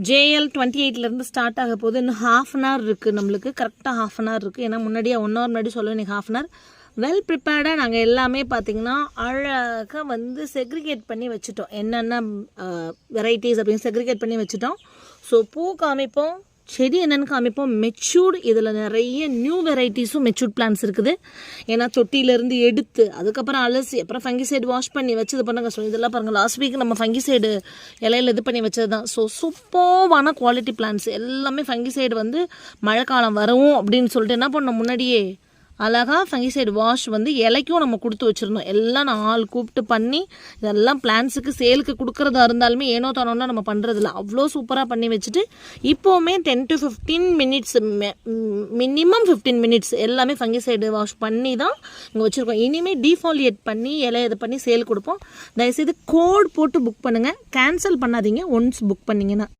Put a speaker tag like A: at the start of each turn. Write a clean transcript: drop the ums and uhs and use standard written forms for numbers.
A: JL 28 start ஆக போகுது. இன்னும் ஹாஃப் அன் ஹவர் இருக்குது, நம்மளுக்கு கரெக்டாக ஹாஃப் அன் ஹவர் இருக்குது. ஏன்னா முன்னாடியே 1 hour முன்னாடி சொல்லுவேன், எனக்கு ஹாஃப் அன் ஹவர். வெல் ப்ரிப்பேர்டாக நாங்கள் எல்லாமே பார்த்திங்கன்னா அழகாக செக்ரிகேட் பண்ணி வச்சுட்டோம். என்னென்ன வெரைட்டிஸ் அப்படின்னு செக்ரிகேட் பண்ணி வச்சுட்டோம். ஸோ பூ காமிப்போம், செடி என்னென்னு காமிப்போம், மெச்சூர்டு. இதில் நிறைய நியூ வெரைட்டிஸும் மெச்சூர்ட் பிளான்ஸ் இருக்குது. ஏன்னா தொட்டியிலேருந்து எடுத்து அதுக்கப்புறம் அலசி அப்புறம் ஃபங்கிசைடு வாஷ் பண்ணி வச்சு இது பண்ண கஷ்டம். இதெல்லாம் பாருங்கள், லாஸ்ட் வீக் நம்ம ஃபங்கிசைடு இலையில் இது பண்ணி வச்சது தான். ஸோ சூப்பரான குவாலிட்டி பிளான்ஸ் எல்லாமே. ஃபங்கிசைடு மழை காலம் வரவும் அப்படின்னு சொல்லிட்டு என்ன பண்ணோம், முன்னாடியே அழகாக ஃபங்கிசைடு வாஷ் இலைக்கும் நம்ம கொடுத்து வச்சுருந்தோம். எல்லாம் நான் ஆள் கூப்பிட்டு பண்ணி இதெல்லாம் பிளான்ஸுக்கு சேலுக்கு கொடுக்குறதா இருந்தாலுமே ஏனோ தானோன்னா நம்ம பண்ணுறதில்ல. அவ்வளோ சூப்பராக பண்ணி வச்சுட்டு இப்போவுமே 10 to 15 minutes மினிமம் 15 minutes எல்லாமே ஃபங்கிசைடு வாஷ் பண்ணி தான் இங்கே வச்சுருக்கோம். இனிமேல் டீஃபாலியேட் பண்ணி இலையை இது பண்ணி சேல் கொடுப்போம். தயவுசெய்து கோட் போட்டு புக் பண்ணுங்கள், கேன்சல் பண்ணாதீங்க ஒன்ஸ் புக் பண்ணிங்கன்னா.